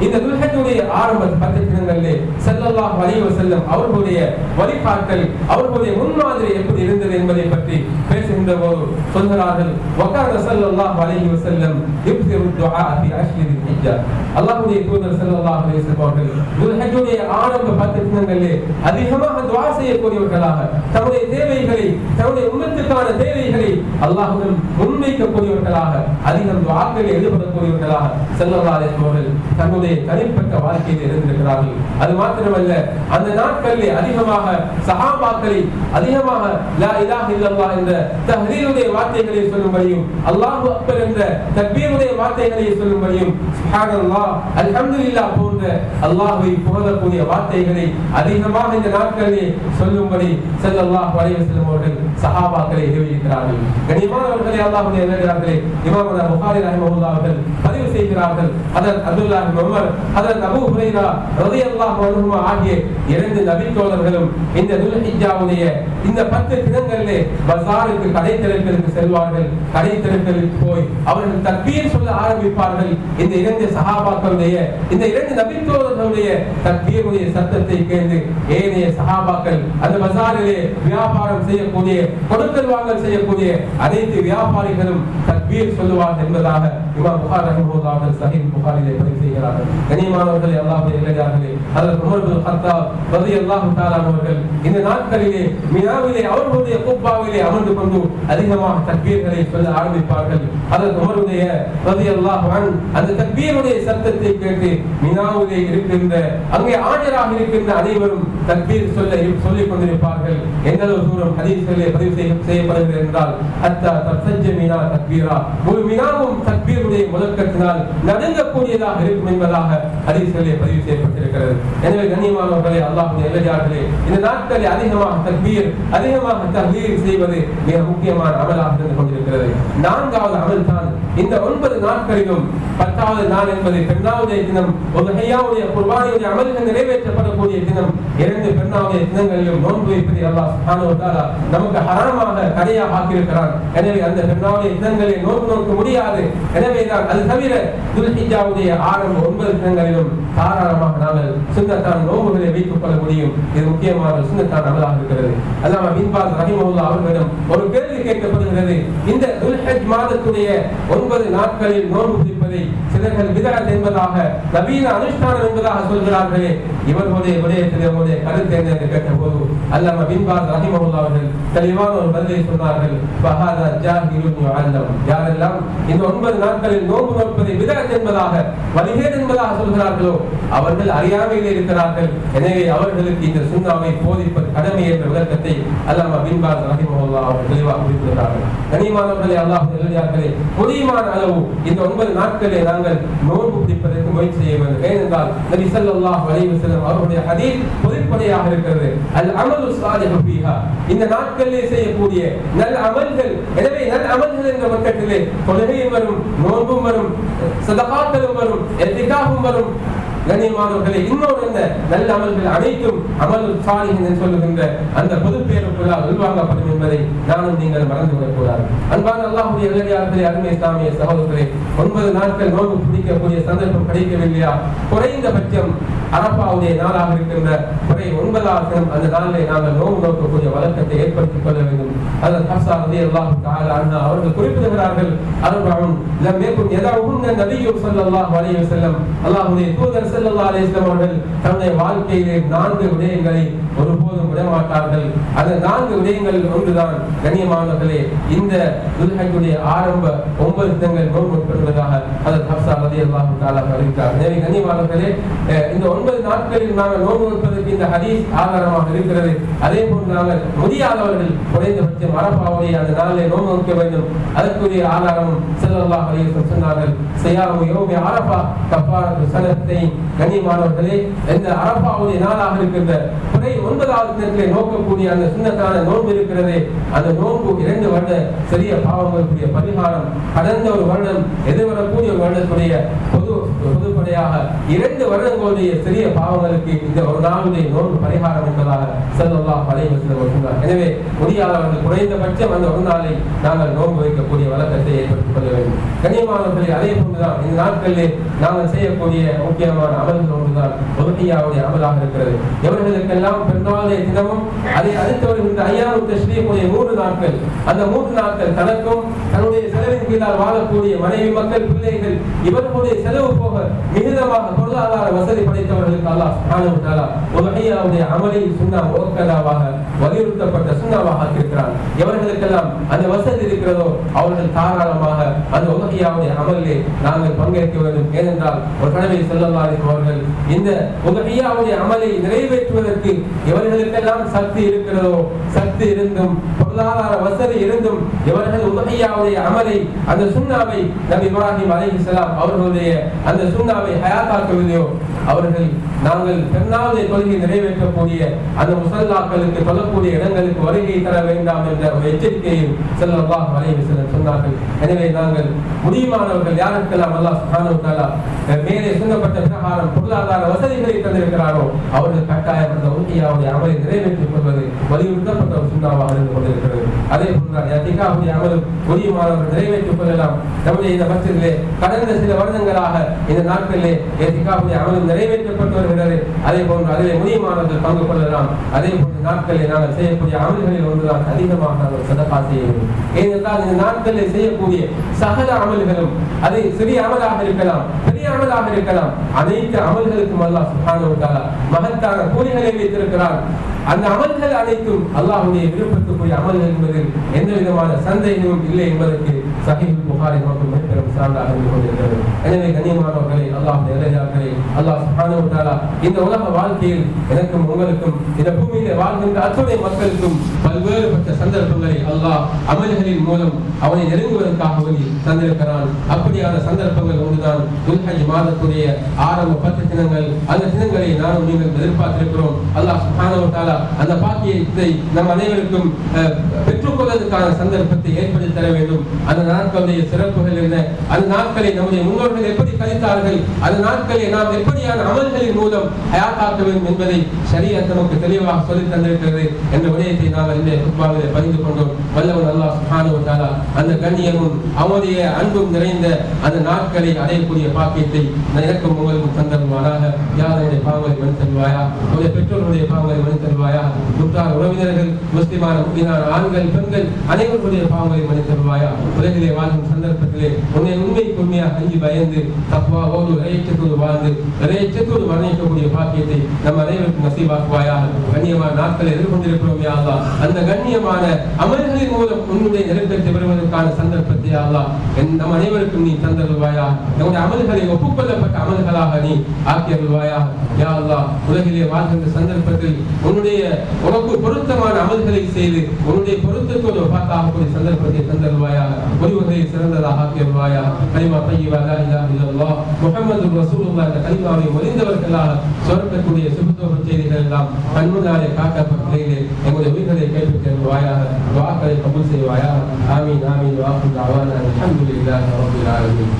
இந்த துல்ஹஜ்ஜுடைய ஆரம்ப 10 தினங்களிலே ஸல்லல்லாஹு அலைஹி வஸல்லம் அவர்களுடைய வழிகாட்டல், அவர்களுடைய முன்மாதிரி எப்படி இருந்தது என்பதை பற்றி பேசுகின்ற போது சொல்கிறார்கள், வகான ஸல்லல்லாஹு அலைஹி வஸல்லம் யுக்ஸிரு துஆ ஃபீ அஷ்ரில் ஹிஜ்ஜா. அல்லாஹ்வுடைய தூதர் ஸல்லல்லாஹு அலைஹி வஸல்லம் அவர்கள் துல்ஹஜ்ஜுடைய ஆரம்ப 10 தினங்களிலே அதிகமாக துஆ செய்யக்கூடியவர்களாக, தன்னுடைய தேவைகளை, தன்னுடைய உம்மத்துக்கான தேவைகளை அல்லாஹ்விடம் முன்வைக்கக்கூடியவர்களாக, அதிகம் துஆக்களை ஈடுபடக்கூடியவர்களாக ஸல்லல்லாஹு அலைஹி வஸல்லம் அவர்கள் தன்னுடைய தனிப்பட்ட வாழ்க்கையில் இருந்திருக்கிறார்கள். அது மாத்திரமல்ல, அந்த நாட்களிலே அதிகமாக சஹாபாக்களை அதிகமாக லா இலாஹ இல்லல்லாஹ் என்ற தஹ்லீலுடைய வார்த்தைகளை சொல்லும்படியும், அல்லாஹு அக்பர் என்ற தக்பீருடைய வார்த்தைகளை சொல்லும்படியும், சுப்ஹானல்லாஹ், அல்ஹம்துலில்லாஹ் போன்ற அல்லாஹ்வை புகழக்கூடிய வார்த்தைகளை அதிகமாக இந்த நாட்களிலே சொல்லும்படி ஸல்லல்லாஹு அலைஹி வஸல்லம் அவர்கள் சஹாபாக்களை ஏவியிருக்கிறார்கள். கண்ணியமானவர்களே, அல்லாஹ்வுடைய நல்லடியார்களே, இமாம் புகாரி ரஹிமஹுல்லாஹ் அவர்கள் பதிவு செய்கிறார்கள், ஹஜ்ரத் அப்துல்லாஹ் இப்னு உமர், ஹஜ்ரத் அபூ ஹுரைரா ரலியல்லாஹு அன்ஹுமா ஆகிய 2 நபி தோழர்களும் இந்த துல்ஹிஜ்ஜாவுடைய இந்த 10 தினங்களிலே பஸாருக்கு, கடை தெருக்களுக்கு செல்வார்கள். கடை தெருக்களுக்கு போய் அவர்கள் தக்பீர் சொல்ல ஆரம்பிப்பார்கள். இந்த 2 சஹாபாக்களுடைய, இந்த 2 நபி தோழர்களுடைய தக்பீருடைய சத்தத்தை கேட்டு ஏனைய சஹாபாக்கள் அந்த பஸாரிலே வியாபாரம் செய்யக்கூடிய, கொடுக்கல் வாங்கல் செய்யக்கூடிய அனைத்து வியாபாரிகளும் தக்பீர் சொல்லுவார்கள் என்பதாக இமாம் புகாரி ரஹிமஹுல்லாஹ் அவர்கள் சஹீஹ் புகாரிலே பதிவு செய்கிறார்கள். கண்ணியமானவர்களே, அல்லாஹ்வுடைய நல்லடியார்களே, ஹஜ்ரத் உமர் இப்னு கத்தாப் ரலியல்லாஹு தஆலா அவர்கள் இந்த நாட்களிலே மினாவிலே அவர்களுடைய குப்பாவிலே அமர்ந்து கொண்டு அதிகமாக தக்பீர்களை சொல்ல ஆரம்பிப்பார்கள். ஹஜ்ரத் உமருடைய ரலியல்லாஹு அன்ஹு அந்த தக்பீருடைய சத்தத்தை கேட்டு மினாவிலே இருக்கின்ற, அங்கே ஆஜராக இருக்கின்ற அனைவரும் தக்பீர் சொல்லிக் கொண்டிருப்பார்கள். எந்த அளவு தூரம் ஹதீஸ்களிலே பதிவு செய்யப்படுகிறது என்றால், ஹத்தா தஸஜ்ஜ மினா தக்பீரா, முழு மினாவும் தக்பீருடைய முழக்கத்தினால் நடுங்கக்கூடியதாக இருக்கும் என்பதாக ஹதீஸ்களிலே பதிவு செய்யப்பட்டிருக்கிறது. எனவே கண்ணியமானவர்களே, அல்லாஹ்வுடைய நல்லடியார்களே, இந்த நாட்களில் அதிகமாக தக்பீர், அதிகமாக தஹ்லீல் செய்வது மிக முக்கியமான அமலாக இருந்து கொண்டிருக்கிறது. 4வது அமல் தான் இந்த 9 நாட்களிலும் 10வது நாள் என்பது பெருநாளுடைய தினம், உதுஹிய்யாவுடைய குர்பானியுடைய அமல்கள் நிறைவேற்றப்படக்கூடிய தினம். 2 பெருநாளுடைய தினங்களிலும் நோன்பு வைப்பதை அல்லாஹ் சுப்ஹானஹு வ தஆலா நமக்கு ஹராமாக தடையாக ஆக்கியிருக்கிறான். எனவே அந்த பெருநாளுடைய தினங்களில் நோன்பு நோக்க முடியாது. எனவே தான் அது தவிர துல்ஹிஜ்ஜாவுடைய ஆரம்ப 9 தினங்களிலும் தாராளமாக நாங்கள் சுன்னத்தான நோன்புகளை வைத்துக் கொள்ள முடியும். இது முக்கியமான சுன்னத்தான அமலாக இருக்கிறது. அல்லாஹ் பின் பாஸ் ரஹிமஹுல்லாஹ் அவர்களிடம் ஒரு கேள்வி கேட்கப்படுகிறது, இந்த துல்ஹஜ் மாதத்துடைய 9 நாட்களில் நோன்பு பிடிப்பதை சிலர்கள் பிதஅத் என்பதாக, நவீன அனுஷ்டானம் என்பதாக சொல்கிறார்களே, இவர்களுடைய விடயத்தில் அவருடைய கருத்து என்ன என்று கேட்டபோது அல்லாஹ் பின் பாஸ் ரஹிமஹுல்லாஹ் அவர்கள் தெளிவான ஒரு பதிலை சொன்னார்கள், ஃபஹாதா ஜாஹிலுன் யுஅல்லம், யாரெல்லாம் இந்த 9 நாட்களில் நோன்பு நோற்பதை விதஅத் என்பதாக வழிகேடு என்பதாக சொல்கிறார்களோ அவர்கள் அறியாமையிலே இருக்கிறார்கள். எனவே அவர்களுக்கு இந்த சுன்னாவை போதிப்பது கடமை என்ற விளக்கத்தை அல்லாமா பின் பாஸ் ரஹிமஹுல்லாஹ் அவர்கள் தெளிவாக குறிப்பிடுகிறார்கள். கனிமானவர்களே, அல்லாஹ் நல்லடியார்களே, முடியுமான அளவு இந்த 9 நாட்களே நாங்கள் நோன்பு பிடிப்பதற்கு முயற்சி செய்ய வேண்டும். ஏனென்றால் நபி ஸல்லல்லாஹு அலைஹி வஸல்லம் அவருடைய ஹதீஸ் பொதுப்படையாக இருக்கிறது. அல் அமலு ஸாலிஹு ஃபீஹா, இந்த நாட்களிலே செய்யக்கூடிய நல்ல அமல்கள். எனவே நல்ல அமல்கள் என்ற பக்கத்திலே தொழுகையும் வரும், நோன்பும் வரும், சதகாக்களும் வரும், இத்திகாஃபும் வரும். கண்ணியமானவர்களே, இன்னொரு என்ன நல்ல அமல்கள் அனைத்தும் அமலுல் சாலிஹ் என்று சொல்லுகின்ற அந்த பொதுப்பேருக்குள்ளால் உள்வாங்கப்படும் என்பதை நானும் நீங்கள் மறந்துவிடக் கூடாது. அன்பான அல்லாஹ்வுடைய நல்லடியார்களே, அருமை இஸ்லாமிய சகோதரர்களே, 9 நாட்கள் நோன்பு பிடிக்கக்கூடிய சந்தர்ப்பம் கிடைக்கவில்லையா? குறைந்தபட்சம் அரபாவுடைய நாளாக இருக்கின்ற 9வது தினம் அந்த நாளிலே நாங்கள் நோன்பு நோக்கக்கூடிய வழக்கத்தை ஏற்படுத்திக் கொள்ள வேண்டும். அதன் ஹஃப்ஸா ரலியல்லாஹு தஆலா அன்ஹா அவர்கள் குறிப்பிடுகிறார்கள், அர்பஉன் லம் யகுன் யதஉஹுன்ன நபியு ஸல்லல்லாஹு அலைஹி வஸல்லம், அல்லாஹ்வுடைய தூதர் ஸல்லல்லாஹு அலைஹி வஸல்லம் அவர்கள் தன்னுடைய வாழ்க்கையிலே 4 விடயங்களை ஒருபோதும் விடமாட்டார்கள். அந்த 4 விடயங்கள் ஒன்றுதான் கண்ணியமானவர்களே இந்த துல்ஹஜ்ஜுடைய ஆரம்ப 9 தினங்கள் நோன்பு நோற்பதாக அதன் ஹஃப்ஸா ரலியல்லாஹு தஆலா அறிவித்தார். எனவே கண்ணியமானவர்களே, இந்த 9 நாட்களில் நாங்கள் நோன்பு நோற்பதற்கு இந்த ஹதீஸ் ஆதாரமாக இருக்கிறது. அதே போன்று நாங்கள் முடியாதவர்கள் குறைந்தபட்சம் அரபாவுடைய அந்த நாளிலே நோன்பு நோக்க வேண்டும். அதற்குரிய ஆதாரமும் ஸல்லல்லாஹு அலைஹி வஸல்லம் சொன்னார்கள், ஸியாமு யௌமி அரஃபா கஃபாரத்து ஸனத்தைன். கண்ணியமானவர்களே, இந்த அரபாவுடைய நாளாக இருக்கின்ற 9வது தினத்திலே நோக்கக்கூடிய அந்த சுன்னத்தான நோன்பு இருக்கிறதே, அந்த நோன்பு 2 வருட சிறிய பாவங்களுக்குரிய பரிகாரம். கடந்த ஒரு வருடம் எதிர்வரக்கூடிய ஒரு வருடத்துடைய பொதுப்படையாக 2 வருடங்களுடைய சிறிய பாவங்களுக்கு இந்த ஒரு நாளுடைய நோன்பு பரிகாரம் என்பதாக ஸல்லல்லாஹு அலைஹி வஸல்லம் சொன்னார். எனவே முடியாதவர்கள் குறைந்தபட்சம் அந்த ஒரு நாளை நாங்கள் நோன்பு வைக்கக்கூடிய வழக்கத்தை ஏற்படுத்திக் கொள்ள வேண்டும். கண்ணியமானவர்களே, அதே போன்றுதான் இந்த நாட்களிலே நாங்கள் செய்யக்கூடிய முக்கியமான அமல்கள் ஒன்றுதான் உதுஹியாவுடைய அமலாக இருக்கிறது. எவர்களுக்கெல்லாம் பெருநாளுடைய தினமும் அதை அடுத்து வருகின்ற அய்யாமுத் தஷ்ரீக்குடைய 3 நாட்கள், அந்த 3 நாட்கள் தனக்கும் தன்னுடைய செலவின் கீழால் வாழக்கூடிய மனைவி, மக்கள், பிள்ளைகள் இவர்களுடைய செலவு போக மிகுதமாக பொருளாதார வசதி படைத்தவர்களுக்கு அல்லாஹ் சுப்ஹானஹு வ தஆலா உதுஹியாவுடைய அமலை சுன்னா முஅக்கதாவாக வலியுறுத்தப்பட்ட சுன்னாவாக ஆக்கியிருக்கிறார். எவர்களுக்கெல்லாம் அந்த வசதி இருக்கிறதோ அவர்கள் தாராளமாக அந்த உதுஹியாவுடைய அமலிலே நாங்கள் பங்கேற்க வேண்டும். ஏனென்றால் ஒரு தடவை ஸல்லல்லாஹு அலைஹி வஸல்லம் அவர்கள் இந்த உதுஹியாவுடைய அமலை நிறைவேற்றுவதற்கு எவர்களுக்கெல்லாம் சக்தி இருக்கிறதோ, சக்தி இருந்தும் பொருளாதார வசதி இருந்தும் எவர்கள் உதுஹியாவுடைய அமலை அந்த சுன்னாவை நபி இப்ராஹிம் அலைஹிஸ்ஸலாம் அவர்களுடைய அந்த சுன்னாவை ஹயாத்தாக்கவில்லையோ அவர்கள் நாங்கள் பெருநாளுடைய தொழுகை நிறைவேற்றக்கூடிய அந்த முஸல்லாக்களுக்கு தொழக்கூடிய இடங்களுக்கு வருகை தர வேண்டாம் என்ற ஒரு எச்சரிக்கையும் ஸல்லல்லாஹு அலைஹி வஸல்லம் சொன்னார்கள். எனவே நாங்கள் முடியுமானவர்கள் யாருக்கெல்லாம் அல்லாஹ் சுப்ஹானஹு வ தஆலா மேலே சொல்லப்பட்ட பிரகாரம் பொருளாதார வசதிகளை தந்திருக்கிறாரோ அவர்கள் கட்டாயம் அந்த உதுஹியாவுடைய அமலை நிறைவேற்றிக் கொள்வது வலியுறுத்தப்பட்ட ஒரு சுன்னாவாக இருந்து கொண்டிருக்கிறது. அதே போன்றால் இத்திகாஃபுடைய அமலும் முடியுமானவர்கள் நிறைவேற்றிக் கொள்ளலாம். நம்முடைய இந்த மஸ்ஜிதிலே கடந்த சில வருடங்களாக இந்த நாட்களிலே இத்திகாஃபுடைய அமலும் நிறைவேற்றப்பட்டு வருகிறது. அதே போன்று அதிலே முடியுமானவர்கள் பங்கு கொள்ளலாம். அதே போன்ற நாட்களில் நாங்கள் செய்யக்கூடிய அமல்களில் ஒன்றுதான் அதிகமாக நாங்கள் சதகா செய்ய வேண்டும். ஏனென்றால் இந்த நாட்களில் செய்யக்கூடிய சகல அமல்களும் அது சிறிய அமலாக இருக்கலாம், பெரிய அமலாக இருக்கலாம், அனைத்து அமல்களுக்கும் அல்லாஹ் சுப்ஹானஹு வ தஆலா மகத்தான கூலிகளை வைத்திருக்கிறார். அந்த அமல்கள் அனைத்தும் அல்லாஹ்வுடைய விருப்பத்துக்குரிய அமல்கள் என்பதில் எந்த விதமான சந்தேகமும் இல்லை என்பதற்கு சஹீஹ் புகாரி மற்றும் பெரும் சான்றாக இருந்து கொண்டிருக்கிறது. எனவே கண்ணியமானவர்களே, அல்லாஹ்வுடைய நல்லடியார்களே, அல்லாஹ் சுப்ஹானஹு வ தஆலா இந்த உலக வாழ்க்கையில் எனக்கும் உங்களுக்கும் இந்த பூமியிலே வாழ்கின்ற அத்துணை மக்களுக்கும் பல்வேறுபட்ட சந்தர்ப்பங்களை அல்லாஹ் அமல்களின் மூலம் அவனை நெருங்குவதற்காக வேண்டி தந்திருக்கிறான். அப்படியான சந்தர்ப்பங்கள் ஒன்றுதான் துல்ஹஜ் மாதத்துடைய ஆரம்ப 10 தினங்கள். அந்த தினங்களை நானும் நீங்கள் எதிர்பார்த்திருக்கிறோம். அல்லாஹ் சுப்ஹானஹு வ தஆலா அந்த பாக்கியத்தை நம் அனைவருக்கும் பெற்றுக்கொள்வதற்கான சந்தர்ப்பத்தை ஏற்படுத்தி தர வேண்டும். அந்த நாட்களுடைய சிறப்புகள் என்ன, அந்த நாட்களை நம்முடைய முன்னோர்கள் எப்படி கழித்தார்கள், அந்த நாட்களை நாம் எப்படியான அமல்களின் மூலம் ஹயாத்தாக்க வேண்டும் என்பதை ஷரியத் நமக்கு தெளிவாக சொல்லித் தந்திருக்கிறது என்ற விடயத்தை நாங்கள் இந்த குர்பானிலே பகிர்ந்து கொண்டோம். வல்லவன் அல்லாஹ் சுப்ஹானஹு வ தஆலா அந்த கண்ணியமும் அவனுடைய அன்பும் நிறைந்த அந்த நாட்களை அடையக்கூடிய பாக்கியத்தை எனக்கும் உங்களுக்கும் தந்தருவாராக. யாருடைய பாவங்களை மன்னித்தருவாயா, உடைய பெற்றோருடைய பாவங்களை மன்னித்தருவாயா, முற்றார் உறவினர்கள், முஸ்லிமான முஸ்லிமான ஆண்கள், பெண்கள் அனைவருடைய பாவங்களை மன்னித்தருவாயா. உலகிலே வாழும் சந்தர்ப்பத்திலே உன்னை உண்மைக்கு உண்மையாக அஞ்சி பயந்து தக்வாவோடு இறையச்சத்தோடு வாழ்ந்து இறையச்சத்தோடு வர்ணிக்கக்கூடிய பாக்கியத்தை நம் அனைவருக்கும் நசீபாக்குவாயா. கண்ணியமான நாட்களை எதிர்கொண்டிருக்கிறோம் யா அல்லாஹ். அந்த கண்ணியமான அமல்களின் மூலம் உன்னுடைய நெருக்கத்தை பெறுவதற்கான சந்தர்ப்பத்தை அல்லாஹ் நம் அனைவருக்கும் நீ தந்தருள்வாயா. நம்முடைய அமல்களை ஒப்புக்கொள்ளப்பட்ட அமல்களாக நீ ஆக்கியருள்வாயா. யா அல்லாஹ், உலகிலே வாழ்கின்ற சந்தர்ப்பத்தில் உனக்கு பொருத்தமான அமல்களை செய்து உன்னுடைய பொருத்தத்தோடு பார்த்தாகக்கூடிய சந்தர்ப்பத்தை தந்தருள்வாயா. ஒரு வகையில் சிறந்ததாக ஆக்கியருள்வாயா. கலிமா தய்யிபா லா இலாஹா இல்லல்லாஹ் முஹம்மது ரசூலுல்லாஹ் என்ற கலிமாவை மொழிந்தவர்களாக சொர்க்கக்கூடிய சுபத்துவ செய்திகள் எல்லாம் கண்முன்னாலே காட்டப்பட்டதிலே எங்களுடைய உயிர்களை கைப்பற்றுவாயாக. துஆக்களை கபூல் செய்வாயாக. ஆமீன் ஆமீன். வாஹு தஅவானா அல்ஹம்துலில்லாஹி ரப்பில் ஆலமீன்.